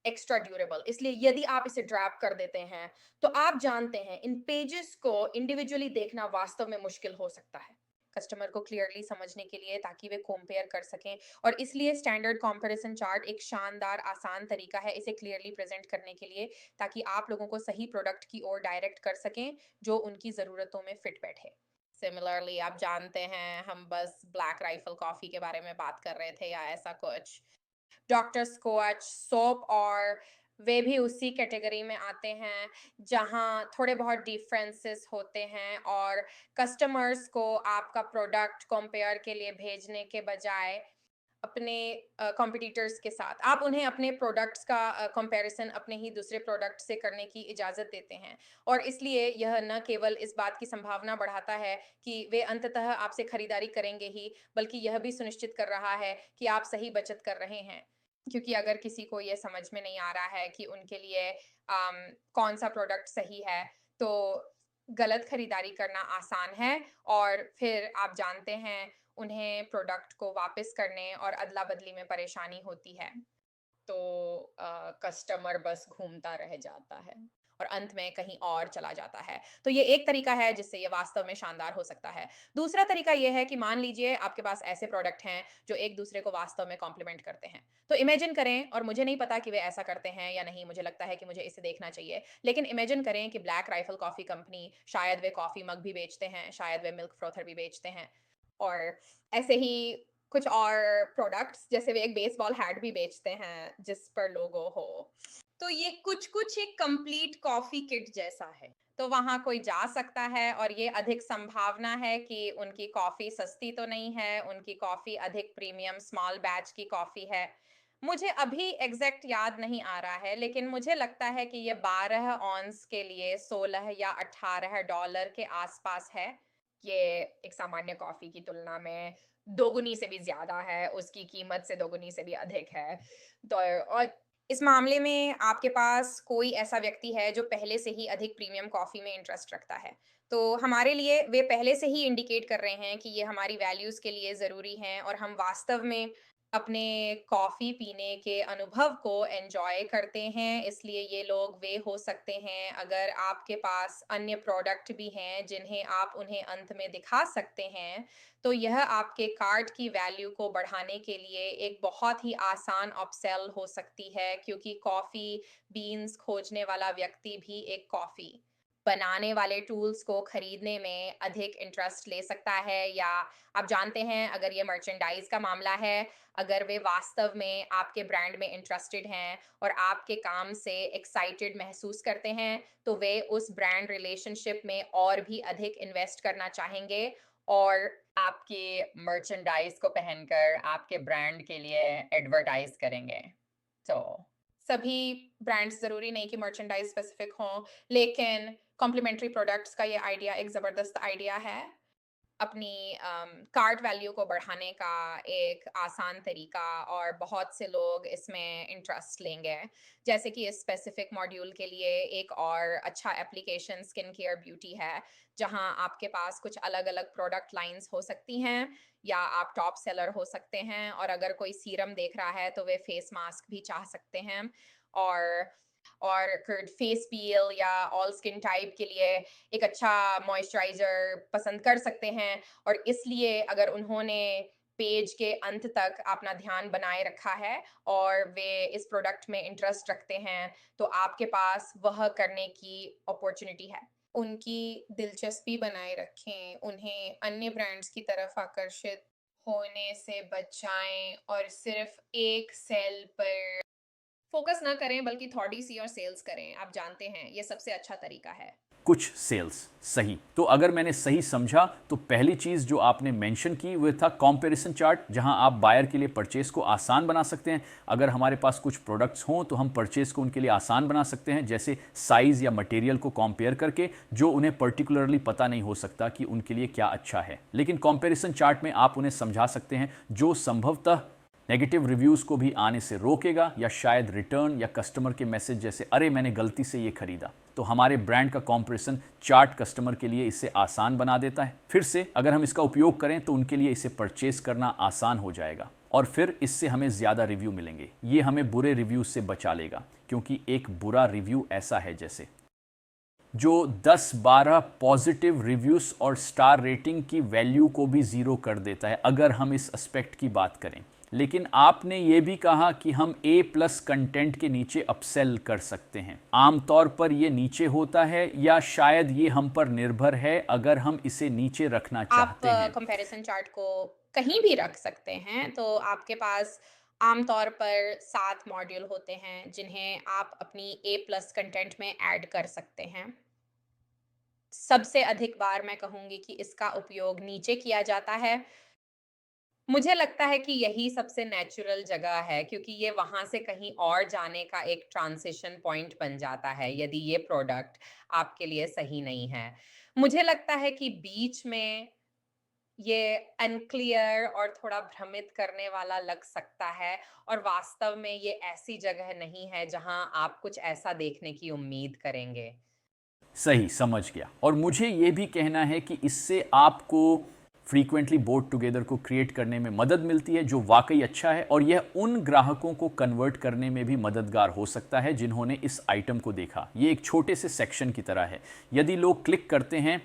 B: एक्स्ट्रा ड्यूरेबल। इसलिए यदि आप इसे ड्रैप कर देते हैं तो आप जानते हैं इन पेजेस को इंडिविजुअली देखना वास्तव में मुश्किल हो सकता है कस्टमर को क्लियरली समझने के लिए, ताकि वे कंपेयर कर सकें। और इसलिए स्टैंडर्ड कंपैरिजन चार्ट एक शानदार आसान तरीका है इसे क्लियरली प्रेजेंट करने के लिए, ताकि आप लोगों को सही प्रोडक्ट की ओर डायरेक्ट कर सकें जो उनकी ज़रूरतों में फिट बैठे। सिमिलरली आप जानते हैं हम बस ब्लैक राइफल कॉफ़ी के बारे में बात कर रहे थे या ऐसा कुछ। डॉक्टर स्कॉच सोप और वे भी उसी कैटेगरी में आते हैं जहाँ थोड़े बहुत डिफरेंसेस होते हैं और कस्टमर्स को आपका प्रोडक्ट कंपेयर के लिए भेजने के बजाय अपने कॉम्पिटिटर्स के साथ आप उन्हें अपने प्रोडक्ट्स का कंपैरिजन अपने ही दूसरे प्रोडक्ट से करने की इजाज़त देते हैं। और इसलिए यह न केवल इस बात की संभावना बढ़ाता है कि वे अंततः आपसे खरीदारी करेंगे ही, बल्कि यह भी सुनिश्चित कर रहा है कि आप सही बचत कर रहे हैं। क्योंकि अगर किसी को ये समझ में नहीं आ रहा है कि उनके लिए कौन सा प्रोडक्ट सही है, तो गलत खरीदारी करना आसान है और फिर आप जानते हैं उन्हें प्रोडक्ट को वापस करने और अदला-बदली में परेशानी होती है। तो कस्टमर बस घूमता रह जाता है और अंत में कहीं और चला जाता है। तो ये एक तरीका है जिससे ये वास्तव में शानदार हो सकता है। दूसरा तरीका ये है कि मान लीजिए आपके पास ऐसे प्रोडक्ट हैं जो एक दूसरे को वास्तव में कॉम्प्लीमेंट करते हैं। तो इमेजिन करें, और मुझे नहीं पता कि वे ऐसा करते हैं या नहीं, मुझे लगता है कि मुझे इसे देखना चाहिए। लेकिन इमेजिन करें कि ब्लैक राइफल कॉफ़ी कंपनी, शायद वे कॉफ़ी मग भी बेचते हैं, शायद वे मिल्क फ्रोथर भी बेचते हैं और ऐसे ही कुछ और प्रोडक्ट्स, जैसे वे एक बेसबॉल हैट भी बेचते हैं जिस पर लोगो हो। तो ये कुछ-कुछ एक कंप्लीट कॉफ़ी किट जैसा है। तो वहाँ कोई जा सकता है और ये अधिक संभावना है कि उनकी कॉफ़ी सस्ती तो नहीं है, उनकी कॉफ़ी अधिक प्रीमियम स्मॉल बैच की कॉफ़ी है। मुझे अभी एग्ज़ैक्ट याद नहीं आ रहा है, लेकिन मुझे लगता है कि ये 12 ऑन्स के लिए 16 या $18 के आसपास है। ये एक सामान्य कॉफ़ी की तुलना में दोगुनी से भी ज़्यादा है, उसकी कीमत से दोगुनी से भी अधिक है। तो और इस मामले में आपके पास कोई ऐसा व्यक्ति है जो पहले से ही अधिक प्रीमियम कॉफ़ी में इंटरेस्ट रखता है। तो हमारे लिए वे पहले से ही इंडिकेट कर रहे हैं कि ये हमारी वैल्यूज़ के लिए ज़रूरी हैं और हम वास्तव में अपने कॉफ़ी पीने के अनुभव को एन्जॉय करते हैं। इसलिए ये लोग वे हो सकते हैं। अगर आपके पास अन्य प्रोडक्ट भी हैं जिन्हें आप उन्हें अंत में दिखा सकते हैं, तो यह आपके कार्ट की वैल्यू को बढ़ाने के लिए एक बहुत ही आसान अपसेल हो सकती है, क्योंकि कॉफ़ी बीन्स खोजने वाला व्यक्ति भी एक कॉफ़ी बनाने वाले टूल्स को खरीदने में अधिक इंटरेस्ट ले सकता है। या आप जानते हैं अगर ये मर्चेंडाइज का मामला है, अगर वे वास्तव में आपके ब्रांड में इंटरेस्टेड हैं और आपके काम से एक्साइटेड महसूस करते हैं, तो वे उस ब्रांड रिलेशनशिप में और भी अधिक इन्वेस्ट करना चाहेंगे और आपके मर्चेंडाइज को पहनकर आपके ब्रांड के लिए एडवर्टाइज करेंगे। तो सभी ब्रांड्स ज़रूरी नहीं कि मर्चेंडाइज स्पेसिफिक हों, लेकिन कॉम्प्लीमेंट्री प्रोडक्ट्स का ये आइडिया एक ज़बरदस्त आइडिया है। अपनी कार्ट वैल्यू को बढ़ाने का एक आसान तरीका, और बहुत से लोग इसमें इंटरेस्ट लेंगे। जैसे कि इस स्पेसिफिक मॉड्यूल के लिए एक और अच्छा एप्लीकेशन स्किन केयर ब्यूटी है, जहां आपके पास कुछ अलग-अलग प्रोडक्ट लाइंस हो सकती हैं या आप टॉप सेलर हो सकते हैं। और अगर कोई सीरम देख रहा है तो वे फेस मास्क भी चाह सकते हैं। और और फिर फेस पील या ऑल स्किन टाइप के लिए एक अच्छा मॉइस्चराइजर पसंद कर सकते हैं। और इसलिए अगर उन्होंने पेज के अंत तक अपना ध्यान बनाए रखा है और वे इस प्रोडक्ट में इंटरेस्ट रखते हैं, तो आपके पास वह करने की अपॉर्चुनिटी है। उनकी दिलचस्पी बनाए रखें, उन्हें अन्य ब्रांड्स की तरफ आकर्षित होने से बचाएं और सिर्फ एक सेल पर फोकस ना करें बल्कि थोड़ी सी और सेल्स करें। आप जानते हैं ये सबसे अच्छा तरीका है।
A: कुछ सेल्स। सही। तो अगर मैंने सही समझा तो पहली चीज़ जो आपने मेंशन की वो था कंपैरिजन चार्ट, जहां आप बायर के लिए परचेस को आसान बना सकते हैं। अगर हमारे पास कुछ प्रोडक्ट्स हों तो हम परचेस को उनके लिए आसान बना सकते हैं, जैसे साइज़ या मटेरियल को कंपेयर करके, जो उन्हें पर्टिकुलरली पता नहीं हो सकता कि उनके लिए क्या अच्छा है। लेकिन कंपैरिजन चार्ट में आप उन्हें समझा सकते हैं, जो संभवतः नेगेटिव रिव्यूज़ को भी आने से रोकेगा, या शायद रिटर्न या कस्टमर के मैसेज जैसे अरे मैंने गलती से ये खरीदा। तो हमारे ब्रांड का कंपैरिजन चार्ट कस्टमर के लिए इसे आसान बना देता है। फिर से अगर हम इसका उपयोग करें तो उनके लिए इसे परचेस करना आसान हो जाएगा, और फिर इससे हमें ज़्यादा रिव्यू मिलेंगे। ये हमें बुरे रिव्यूज़ से बचा लेगा, क्योंकि एक बुरा रिव्यू ऐसा है जैसे जो 10-12 पॉजिटिव रिव्यूज़ और स्टार रेटिंग की वैल्यू को भी ज़ीरो कर देता है, अगर हम इस एस्पेक्ट की बात करें। लेकिन आपने ये भी कहा कि हम A+ कंटेंट के नीचे अपसेल कर सकते हैं। आमतौर पर ये नीचे होता है, या शायद ये हम पर निर्भर है अगर हम इसे नीचे रखना
B: आप
A: चाहते हैं।
B: कंपैरिजन चार्ट को कहीं भी रख सकते हैं। तो आपके पास आमतौर पर 7 मॉड्यूल होते हैं जिन्हें आप अपनी A+ कंटेंट में ऐड कर सकते हैं। सबसे अधिक बार मैं कहूँगी कि इसका उपयोग नीचे किया जाता है। मुझे लगता है कि यही सबसे नेचुरल जगह है, क्योंकि ये वहाँ से कहीं और जाने का एक ट्रांजिशन पॉइंट बन जाता है यदि ये प्रोडक्ट आपके लिए सही नहीं है। मुझे लगता है कि बीच में ये अनक्लियर और थोड़ा भ्रमित करने वाला लग सकता है, और वास्तव में ये ऐसी जगह नहीं है जहाँ आप कुछ ऐसा देखने की उम्मीद करेंगे।
A: सही, समझ गया। और मुझे ये भी कहना है कि इससे आपको फ्रीक्वेंटली बोर्ड टुगेदर को क्रिएट करने में मदद मिलती है, जो वाकई अच्छा है, और यह उन ग्राहकों को कन्वर्ट करने में भी मददगार हो सकता है जिन्होंने इस आइटम को देखा। ये एक छोटे से सेक्शन की तरह है। यदि लोग क्लिक करते हैं,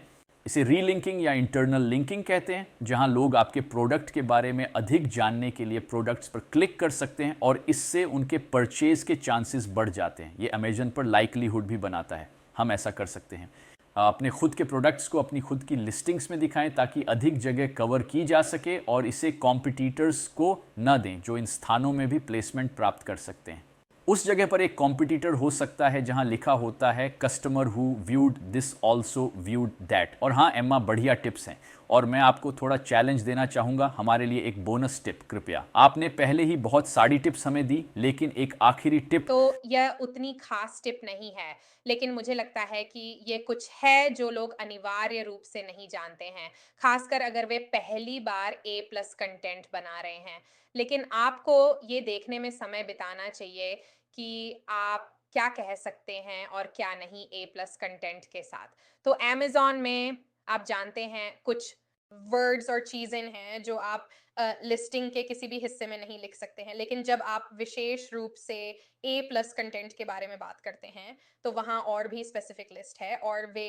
A: इसे रीलिंकिंग या इंटरनल लिंकिंग कहते हैं, जहां लोग आपके प्रोडक्ट के बारे में अधिक जानने के लिए प्रोडक्ट्स पर क्लिक कर सकते हैं, और इससे उनके परचेज के चांसेस बढ़ जाते हैं। ये अमेजन पर लाइकलीहुड भी बनाता है। हम ऐसा कर सकते हैं, अपने खुद के प्रोडक्ट्स को अपनी खुद की लिस्टिंग्स में दिखाएं ताकि अधिक जगह कवर की जा सके, और इसे कॉम्पिटिटर्स को न दें जो इन स्थानों में भी प्लेसमेंट प्राप्त कर सकते हैं। उस जगह पर एक कॉम्पिटिटर हो सकता है जहां लिखा होता है customer who viewed this also viewed that. और हाँ एम्मा, बढ़िया टिप्स हैं, और मैं आपको थोड़ा चैलेंज देना चाहूँगा। हमारे लिए एक बोनस टिप कृपया। आपने पहले ही बहुत सारी टिप्स हमें दी, लेकिन एक आखिरी टिप।
B: तो यह उतनी खास टिप नहीं है, लेकिन मुझे लगता है कि ये कुछ है जो लोग अनिवार्य रूप से नहीं जानते हैं, खासकर अगर वे पहली बार A+ कंटेंट बना रहे हैं। लेकिन आपको ये देखने में समय बिताना चाहिए कि आप क्या कह सकते हैं और क्या नहीं A+ कंटेंट के साथ। तो अमेज़न में आप जानते हैं कुछ वर्ड्स और चीज़ें हैं जो आप लिस्टिंग के किसी भी हिस्से में नहीं लिख सकते हैं। लेकिन जब आप विशेष रूप से A+ कंटेंट के बारे में बात करते हैं, तो वहाँ और भी स्पेसिफिक लिस्ट है, और वे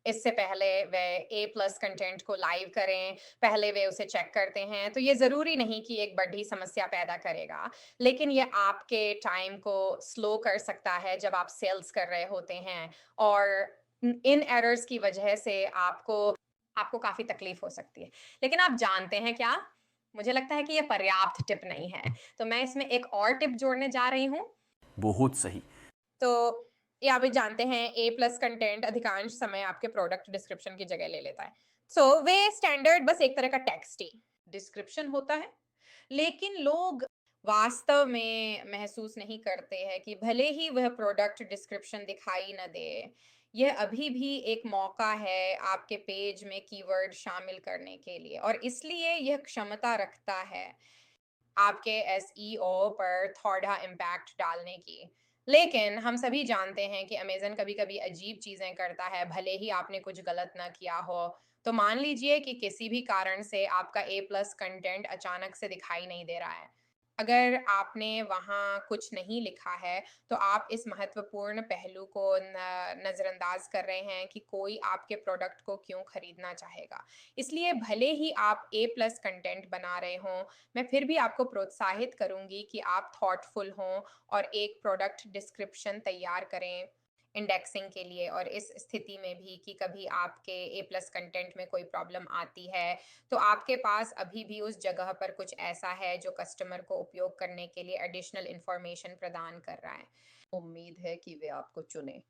B: इससे पहले वे A+ कंटेंट को लाइव करें, पहले वे उसे चेक करते हैं। तो ये ज़रूरी नहीं कि एक बड़ी समस्या पैदा करेगा, लेकिन ये आपके टाइम को स्लो कर सकता है जब आप सेल्स कर रहे होते हैं, और इन एरर्स की वजह से आपको काफ़ी तकलीफ हो सकती है। लेकिन आप जानते हैं क्या? मुझे लगता है कि ये पर्याप्त टिप नहीं है। तो मैं इसमें एक और टिप जोड़ने जा रही हूँ।
A: बहुत सही।
B: तो ये आप भी जानते हैं A+ कंटेंट अधिकांश समय आपके प्रोडक्ट डिस्क्रिप्शन की जगह ले लेता है। वे स्टैंडर्ड बस एक तरह का टेक्स्ट ही डिस्क्रिप्शन होता है। लेकिन लोग वास्तव में महसूस नहीं करते हैं कि भले ही वह प्रोडक्ट डिस्क्रिप्शन दिखाई न दे, यह अभी भी एक मौका है आपके पेज में कीवर्ड शामिल करने के लिए, और इसलिए यह क्षमता रखता है आपके एसईओ पर थोड़ा इम्पैक्ट डालने की। लेकिन हम सभी जानते हैं कि अमेज़न कभी-कभी अजीब चीज़ें करता है, भले ही आपने कुछ गलत ना किया हो। तो मान लीजिए कि किसी भी कारण से आपका A+ कंटेंट अचानक से दिखाई नहीं दे रहा है। अगर आपने वहाँ कुछ नहीं लिखा है, तो आप इस महत्वपूर्ण पहलू को नज़रअंदाज कर रहे हैं कि कोई आपके प्रोडक्ट को क्यों खरीदना चाहेगा। इसलिए भले ही आप ए प्लस कंटेंट बना रहे हों, मैं फिर भी आपको प्रोत्साहित करूँगी कि आप थॉटफुल हों और एक प्रोडक्ट डिस्क्रिप्शन तैयार करें इंडेक्सिंग के लिए। और इस स्थिति में भी कि कभी आपके ए प्लस कंटेंट में कोई प्रॉब्लम आती है, तो आपके पास अभी भी उस जगह पर कुछ ऐसा है जो कस्टमर को उपयोग करने के लिए एडिशनल इंफॉर्मेशन प्रदान कर रहा है।
E: उम्मीद है कि वे आपको चुने।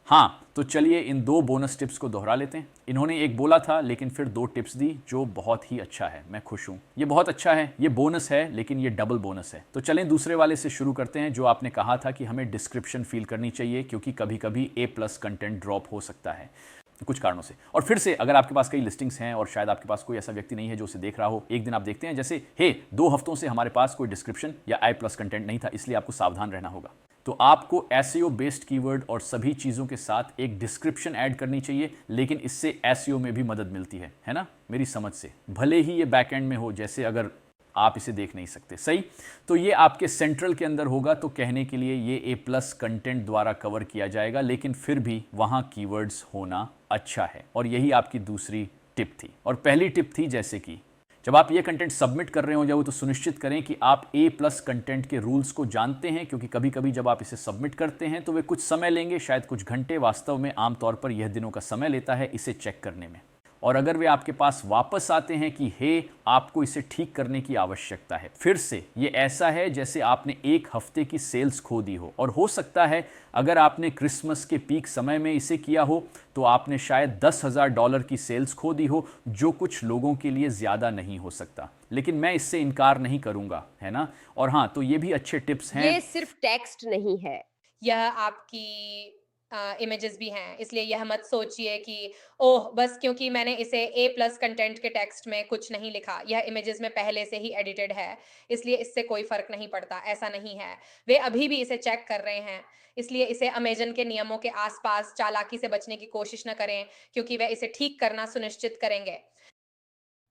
A: हाँ, तो चलिए इन 2 बोनस टिप्स को दोहरा लेते हैं। इन्होंने एक बोला था लेकिन फिर 2 टिप्स दी जो बहुत ही अच्छा है, मैं खुश हूँ। ये बहुत अच्छा है, ये बोनस है लेकिन ये डबल बोनस है। तो चलें दूसरे वाले से शुरू करते हैं जो आपने कहा था कि हमें डिस्क्रिप्शन फ़िल करनी चाहिए क्योंकि कभी-कभी ए प्लस कंटेंट ड्रॉप हो सकता है, कुछ कारणों से। और फिर से अगर आपके पास कई लिस्टिंग्स हैं और शायद आपके पास कोई ऐसा व्यक्ति नहीं है जो उसे देख रहा हो, एक दिन आप देखते हैं जैसे 2 हफ्तों से हमारे पास कोई डिस्क्रिप्शन या आई प्लस कंटेंट नहीं था, इसलिए आपको सावधान रहना होगा। तो आपको एसईओ बेस्ड कीवर्ड और सभी चीज़ों के साथ एक डिस्क्रिप्शन ऐड करनी चाहिए, लेकिन इससे एसईओ में भी मदद मिलती है ना, मेरी समझ से। भले ही ये बैकएंड में हो, जैसे अगर आप इसे देख नहीं सकते, सही। तो ये आपके सेंट्रल के अंदर होगा, तो कहने के लिए ये ए प्लस कंटेंट द्वारा कवर किया जाएगा, लेकिन फिर भी वहाँ कीवर्ड्स होना अच्छा है। और यही आपकी दूसरी टिप थी। और पहली टिप थी जैसे कि जब आप ये कंटेंट सबमिट कर रहे हो जाओ तो सुनिश्चित करें कि आप ए प्लस कंटेंट के रूल्स को जानते हैं, क्योंकि कभी कभी जब आप इसे सबमिट करते हैं तो वे कुछ समय लेंगे, शायद कुछ घंटे, वास्तव में आमतौर पर यह दिनों का समय लेता है इसे चेक करने में। और अगर वे आपके पास वापस आते हैं कि आपको इसे ठीक करने की आवश्यकता है, फिर से ये ऐसा है जैसे आपने एक हफ्ते की सेल्स खो दी हो। और हो सकता है अगर आपने क्रिसमस के पीक समय में इसे किया हो तो आपने शायद $10,000 की सेल्स खो दी हो, जो कुछ लोगों के लिए ज़्यादा नहीं हो सकता, लेकिन मैं इससे इनकार नहीं करूंगा, है ना। और हाँ, तो ये भी अच्छे टिप्स हैं।
C: ये सिर्फ टेक्स्ट नहीं है।
B: यह आपकी इमेजेस भी हैं, इसलिए यह मत सोचिए कि ओह बस क्योंकि मैंने इसे ए प्लस कंटेंट के टेक्स्ट में कुछ नहीं लिखा, यह इमेजेस में पहले से ही एडिटेड है, इसलिए इससे कोई फर्क नहीं पड़ता। ऐसा नहीं है, वे अभी भी इसे चेक कर रहे हैं। इसलिए इसे अमेजन के नियमों के आसपास चालाकी से बचने की कोशिश न करें, क्योंकि वे इसे ठीक करना सुनिश्चित करेंगे।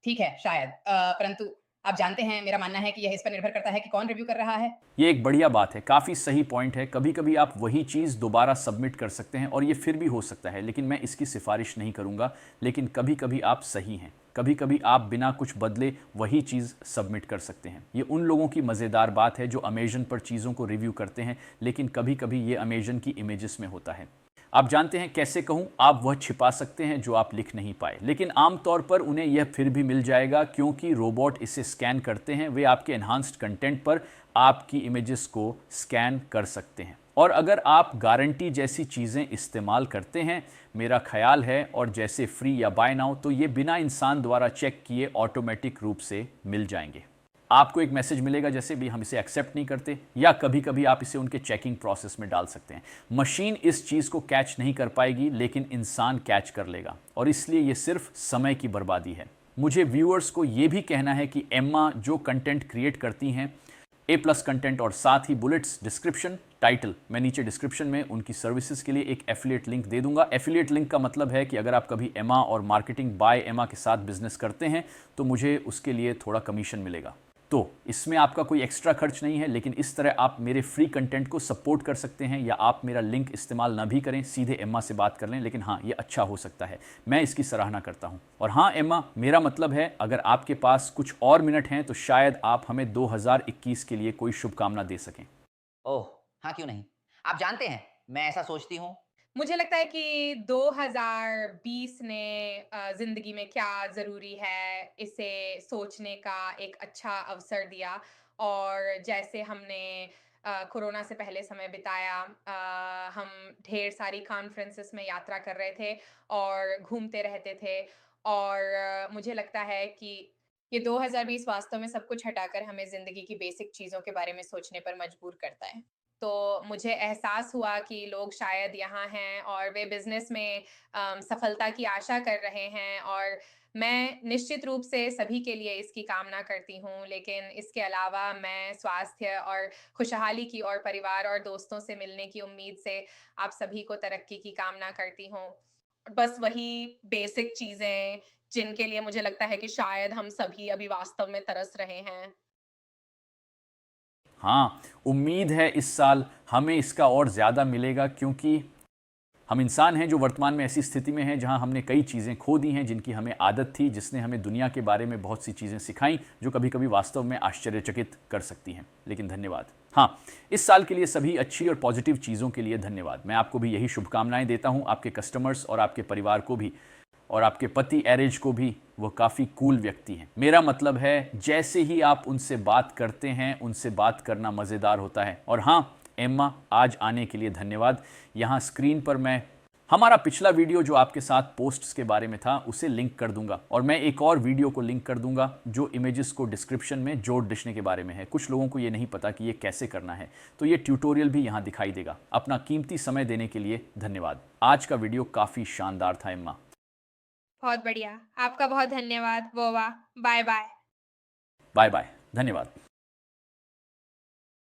E: ठीक है, शायद परंतु आप जानते हैं, मेरा मानना है कि यह इस पर निर्भर करता है कि कौन रिव्यू कर रहा है।
A: ये एक बढ़िया बात है, काफ़ी सही पॉइंट है। कभी कभी आप वही चीज़ दोबारा सबमिट कर सकते हैं और ये फिर भी हो सकता है, लेकिन मैं इसकी सिफारिश नहीं करूंगा। लेकिन कभी कभी आप सही हैं, कभी कभी आप बिना कुछ बदले वही चीज़ सबमिट कर सकते हैं। ये उन लोगों की मज़ेदार बात है जो अमेजन पर चीज़ों को रिव्यू करते हैं, लेकिन कभी कभी ये अमेजन की इमेजेस में होता है। आप जानते हैं कैसे कहूं, आप वह छिपा सकते हैं जो आप लिख नहीं पाए, लेकिन आमतौर पर उन्हें यह फिर भी मिल जाएगा क्योंकि रोबोट इसे स्कैन करते हैं। वे आपके एनहांस्ड कंटेंट पर आपकी इमेजेस को स्कैन कर सकते हैं। और अगर आप गारंटी जैसी चीज़ें इस्तेमाल करते हैं, मेरा ख्याल है, और जैसे फ्री या बाय नाउ, तो ये बिना इंसान द्वारा चेक किए ऑटोमेटिक रूप से मिल जाएंगे। आपको एक मैसेज मिलेगा जैसे भी हम इसे एक्सेप्ट नहीं करते, या कभी कभी आप इसे उनके चेकिंग प्रोसेस में डाल सकते हैं। मशीन इस चीज़ को कैच नहीं कर पाएगी, लेकिन इंसान कैच कर लेगा, और इसलिए ये सिर्फ समय की बर्बादी है। मुझे व्यूअर्स को ये भी कहना है कि एम्मा जो कंटेंट क्रिएट करती हैं, ए प्लस कंटेंट और साथ ही बुलेट्स, डिस्क्रिप्शन, टाइटल, मैं नीचे डिस्क्रिप्शन में उनकी सर्विसेज के लिए एक एफिलिएट लिंक दे दूंगा। एफिलिएट लिंक का मतलब है कि अगर आप कभी एम्मा और मार्केटिंग बाय एम्मा के साथ बिजनेस करते हैं तो मुझे उसके लिए थोड़ा कमीशन मिलेगा। तो इसमें आपका कोई एक्स्ट्रा खर्च नहीं है, लेकिन इस तरह आप मेरे फ्री कंटेंट को सपोर्ट कर सकते हैं, या आप मेरा लिंक इस्तेमाल ना भी करें, सीधे एम्मा से बात कर लें। लेकिन हाँ, ये अच्छा हो सकता है, मैं इसकी सराहना करता हूं। और हाँ एम्मा, मेरा मतलब है अगर आपके पास कुछ और मिनट हैं तो शायद आप हमें 2021 के लिए कोई शुभकामना दे सकें।
F: ओह! हाँ, क्यों नहीं? आप जानते हैं, मैं ऐसा सोचती हूँ।
B: मुझे लगता है कि 2020 ने ज़िंदगी में क्या ज़रूरी है, इसे सोचने का एक अच्छा अवसर दिया। और जैसे हमने कोरोना से पहले समय बिताया, हम ढेर सारी कॉन्फ्रेंसेस में यात्रा कर रहे थे और घूमते रहते थे। और मुझे लगता है कि ये 2020 वास्तव में सब कुछ हटाकर हमें ज़िंदगी की बेसिक चीज़ों के बारे में सोचने पर मजबूर करता है। तो मुझे एहसास हुआ कि लोग शायद यहाँ हैं और वे बिज़नेस में सफलता की आशा कर रहे हैं, और मैं निश्चित रूप से सभी के लिए इसकी कामना करती हूँ। लेकिन इसके अलावा मैं स्वास्थ्य और खुशहाली की और परिवार और दोस्तों से मिलने की उम्मीद से आप सभी को तरक्की की कामना करती हूँ। बस वही बेसिक चीज़ें जिनके लिए मुझे लगता है कि शायद हम सभी अभी वास्तव में तरस रहे हैं।
A: हाँ, उम्मीद है इस साल हमें इसका और ज़्यादा मिलेगा, क्योंकि हम इंसान हैं जो वर्तमान में ऐसी स्थिति में हैं जहां हमने कई चीज़ें खो दी हैं जिनकी हमें आदत थी, जिसने हमें दुनिया के बारे में बहुत सी चीज़ें सिखाई जो कभी कभी वास्तव में आश्चर्यचकित कर सकती हैं। लेकिन धन्यवाद। हाँ, इस साल के लिए सभी अच्छी और पॉजिटिव चीज़ों के लिए धन्यवाद। मैं आपको भी यही शुभकामनाएं देता हूँ, आपके कस्टमर्स और आपके परिवार को भी, और आपके पति एरेज को भी। वो काफ़ी कूल व्यक्ति हैं। मेरा मतलब है जैसे ही आप उनसे बात करते हैं, उनसे बात करना मज़ेदार होता है। और हाँ एम्मा, आज आने के लिए धन्यवाद। यहाँ स्क्रीन पर मैं हमारा पिछला वीडियो जो आपके साथ पोस्ट्स के बारे में था उसे लिंक कर दूंगा, और मैं एक और वीडियो को लिंक कर दूंगा जो इमेजेस को डिस्क्रिप्शन में जोड़ दिखने के बारे में है। कुछ लोगों को ये नहीं पता कि ये कैसे करना है, तो ये ट्यूटोरियल भी यहाँ दिखाई देगा। अपना कीमती समय देने के लिए धन्यवाद। आज का वीडियो काफ़ी शानदार था एम्मा।
B: बहुत बढ़िया, आपका बहुत धन्यवाद Vova. Bye bye.
A: Bye bye, धन्यवाद।